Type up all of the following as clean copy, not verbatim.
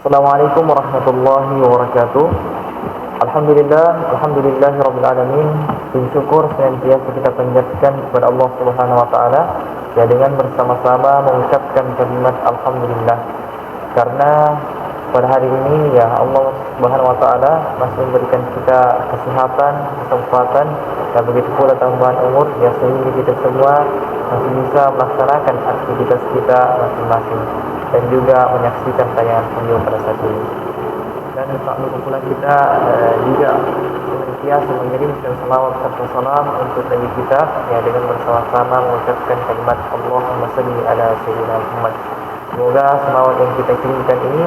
Assalamualaikum warahmatullahi wabarakatuh. Alhamdulillahirabbil alamin. Syukur senantiasa kita panjatkan kepada Allah Subhanahu wa taala ya dengan bersama-sama mengucapkan kalimat alhamdulillah. Karena pada hari ini ya Allah Subhanahu wa taala masih memberikan kita kesehatan, kesempatan dan begitu pula tambahan umur ya sehingga kita semua masih bisa melaksanakan aktivitas kita masing-masing dan juga menyaksikan tayangan video pada saat ini. Dan tak lupa pula kita juga senantiasa mengirimkan salawat serta salam untuk Nabi kita ya dengan bersama-sama mengucapkan kalimat Allahumma shalli ala sayyidina Muhammad. Semoga salawat yang kita kirimkan ini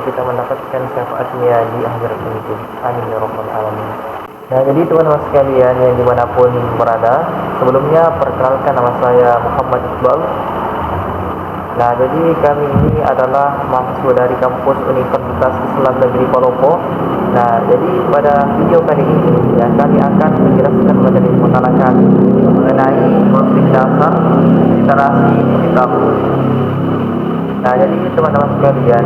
kita mendapatkan syafaatnya di akhirat nanti. Amin ya rabbal alamin. Nah, jadi teman-teman sekalian yang dimanapun berada, sebelumnya perkenalkan nama saya Muhammad Iqbal. Nah, jadi kami ini adalah mahasiswa dari kampus Universitas Islam Negeri Palopo. Nah, jadi pada video kali ini ya kami akan menjelaskan mengenai makalah kami mengenai konsep dasar literasi digital. Nah, jadi teman-teman sekalian,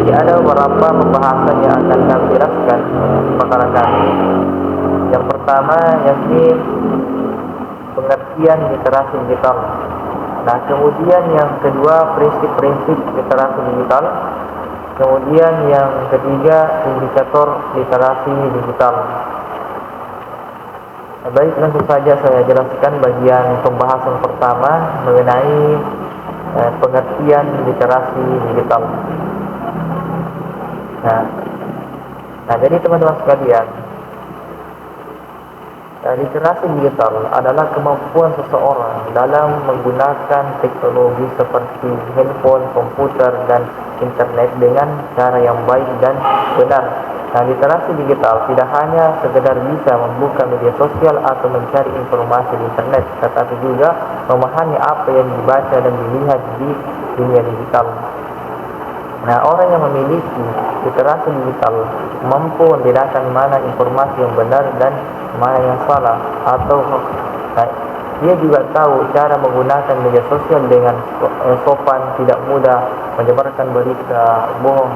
jadi ada beberapa pembahasan yang akan kami jelaskan di makalah kami. Yang pertama yakni pengertian literasi digital. Nah, kemudian yang kedua prinsip-prinsip literasi digital. Kemudian yang ketiga indikator literasi digital. Baik, langsung saja saya jelaskan bagian pembahasan pertama mengenai pengertian literasi digital. Nah, jadi teman-teman sekalian, literasi digital adalah kemampuan seseorang dalam menggunakan teknologi seperti handphone, komputer, dan internet dengan cara yang baik dan benar. Nah, literasi digital tidak hanya sekedar bisa membuka media sosial atau mencari informasi di internet, tetapi juga memahami apa yang dibaca dan dilihat di dunia digital. Nah, orang yang memiliki literasi digital mampu membedakan mana informasi yang benar dan mana yang salah atau dia juga tahu cara menggunakan media sosial dengan sopan, tidak mudah menyebarkan berita bohong,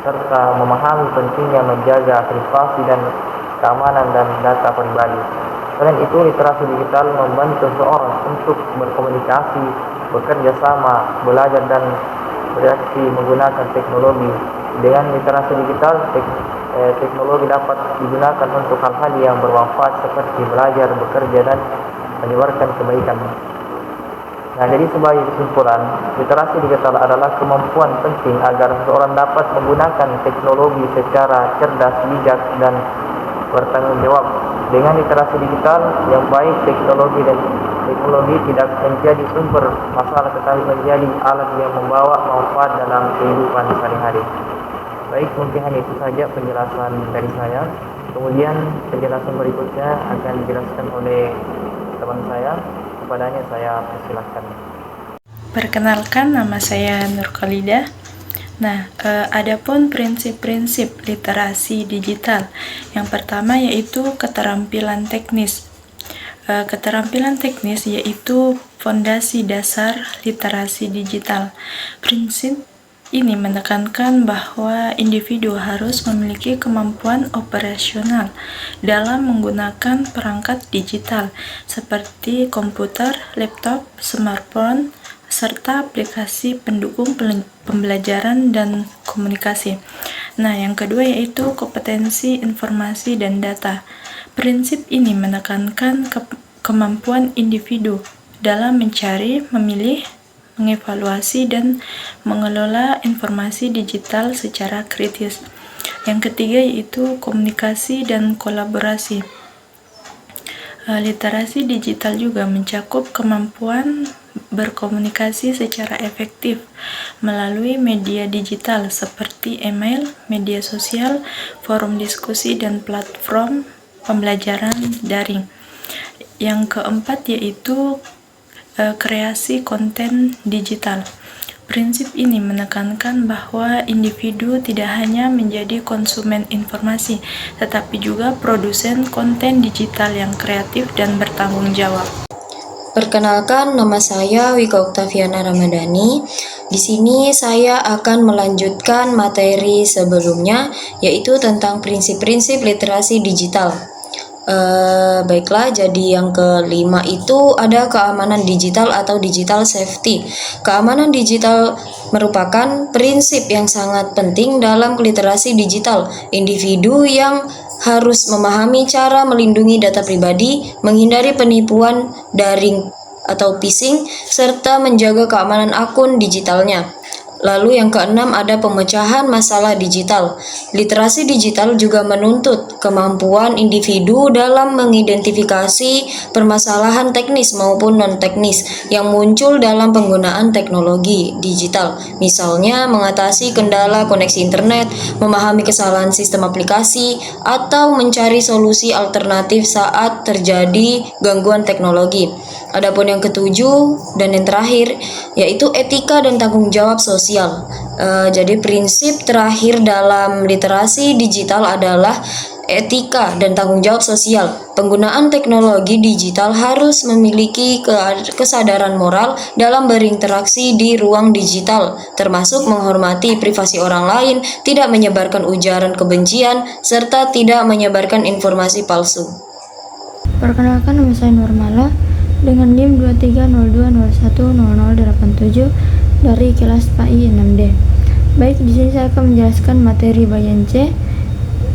serta memahami pentingnya menjaga privasi dan keamanan dan data pribadi. Selain itu, literasi digital membantu seseorang untuk berkomunikasi, bekerja sama, belajar dan bereaksi menggunakan teknologi. Dengan literasi digital, teknologi dapat digunakan untuk hal-hal yang bermanfaat seperti belajar, bekerja, dan menyebarkan kebaikan. Nah, jadi sebagai kesimpulan, literasi digital adalah kemampuan penting agar seseorang dapat menggunakan teknologi secara cerdas, bijak, dan bertanggung jawab. Dengan literasi digital yang baik, teknologi tidak menjadi sumber masalah, tetapi menjadi alat yang membawa manfaat dalam kehidupan sehari-hari. Baik, mungkin hanya itu saja penjelasan dari saya. Kemudian penjelasan berikutnya akan dijelaskan oleh teman saya. Kepadanya saya persilahkan. Perkenalkan, nama saya Nur Khalidah. Nah, adapun prinsip-prinsip literasi digital. Yang pertama yaitu keterampilan teknis. Keterampilan teknis yaitu fondasi dasar literasi digital. Prinsip ini menekankan bahwa individu harus memiliki kemampuan operasional dalam menggunakan perangkat digital seperti komputer, laptop, smartphone, serta aplikasi pendukung pembelajaran dan komunikasi. Nah, yang kedua yaitu kompetensi informasi dan data. Prinsip ini menekankan kemampuan individu dalam mencari, memilih, mengevaluasi, dan mengelola informasi digital secara kritis. Yang ketiga yaitu komunikasi dan kolaborasi. Literasi digital juga mencakup kemampuan berkomunikasi secara efektif melalui media digital seperti email, media sosial, forum diskusi, dan platform pembelajaran daring. Yang keempat yaitu kreasi konten digital. Prinsip ini menekankan bahwa individu tidak hanya menjadi konsumen informasi, tetapi juga produsen konten digital yang kreatif dan bertanggung jawab. Perkenalkan, nama saya Wika Oktaviana Ramadhani. Di sini saya akan melanjutkan materi sebelumnya, yaitu tentang prinsip-prinsip literasi digital. Baiklah, jadi yang kelima itu ada keamanan digital atau digital safety. Keamanan digital merupakan prinsip yang sangat penting dalam literasi digital. Individu yang harus memahami cara melindungi data pribadi, menghindari penipuan daring atau phishing, serta menjaga keamanan akun digitalnya. Lalu yang keenam ada pemecahan masalah digital. Literasi digital juga menuntut kemampuan individu dalam mengidentifikasi permasalahan teknis maupun non-teknis yang muncul dalam penggunaan teknologi digital. Misalnya mengatasi kendala koneksi internet, memahami kesalahan sistem aplikasi, atau mencari solusi alternatif saat terjadi gangguan teknologi. Adapun yang ketujuh dan yang terakhir yaitu etika dan tanggung jawab sosial. Jadi prinsip terakhir dalam literasi digital adalah etika dan tanggung jawab sosial. Penggunaan teknologi digital harus memiliki kesadaran moral dalam berinteraksi di ruang digital, termasuk menghormati privasi orang lain, tidak menyebarkan ujaran kebencian, serta tidak menyebarkan informasi palsu. Perkenalkan, nama saya Nurmala dengan NIM 2302010087 dari kelas PAI 6D. Baik, di sini saya akan menjelaskan materi bagian C,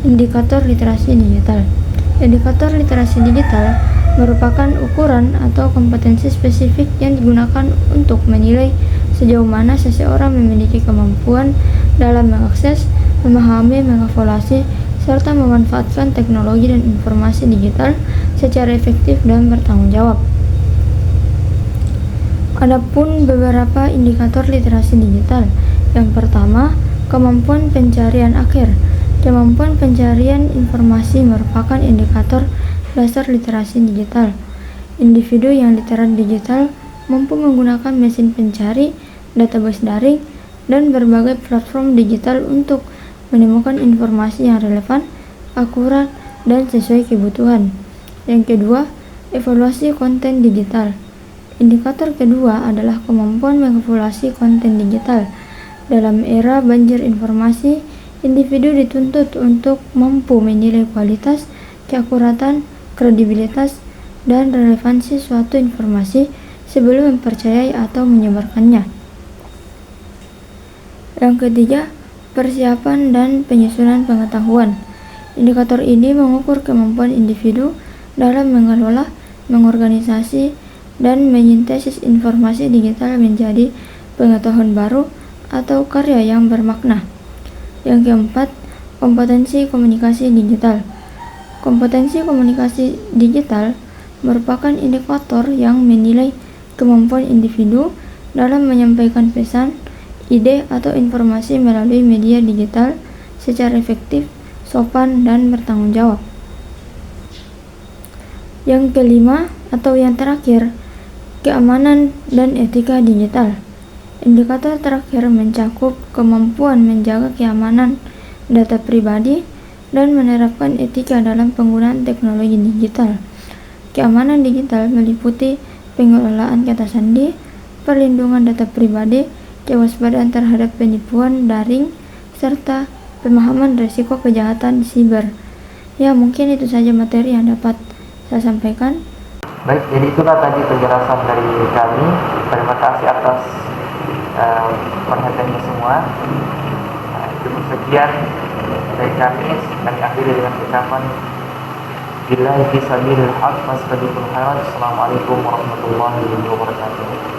indikator literasi digital. Indikator literasi digital merupakan ukuran atau kompetensi spesifik yang digunakan untuk menilai sejauh mana seseorang memiliki kemampuan dalam mengakses, memahami, mengevaluasi, serta memanfaatkan teknologi dan informasi digital secara efektif dan bertanggung jawab. Adapun beberapa indikator literasi digital. Yang pertama, kemampuan pencarian akhir. Kemampuan pencarian informasi merupakan indikator dasar literasi digital. Individu yang literat digital mampu menggunakan mesin pencari, database daring, dan berbagai platform digital untuk menemukan informasi yang relevan, akurat, dan sesuai kebutuhan. Yang kedua, evaluasi konten digital. Indikator kedua adalah kemampuan mengevaluasi konten digital. Dalam era banjir informasi, individu dituntut untuk mampu menilai kualitas, keakuratan, kredibilitas, dan relevansi suatu informasi sebelum mempercayai atau menyebarkannya. Yang ketiga, persiapan dan penyusunan pengetahuan. Indikator ini mengukur kemampuan individu dalam mengelola, mengorganisasi, dan menyintesis informasi digital menjadi pengetahuan baru atau karya yang bermakna. Yang keempat, kompetensi komunikasi digital. Kompetensi komunikasi digital merupakan indikator yang menilai kemampuan individu dalam menyampaikan pesan, ide, atau informasi melalui media digital secara efektif, sopan, dan bertanggung jawab. Yang kelima atau yang terakhir, keamanan dan etika digital. Indikator terakhir mencakup kemampuan menjaga keamanan data pribadi dan menerapkan etika dalam penggunaan teknologi digital. Keamanan digital meliputi pengelolaan kata sandi, perlindungan data pribadi, kewaspadaan terhadap penipuan daring, serta pemahaman risiko kejahatan siber. Ya, mungkin itu saja materi yang dapat saya sampaikan. Baik, jadi itulah tadi penjelasan dari kami. Terima kasih atas perhatiannya semua. Cukup sekian dari kami. Kami akhiri dengan ucapan billahi fisabilil haq fastabikul khairat. Assalamualaikum warahmatullahi wabarakatuh.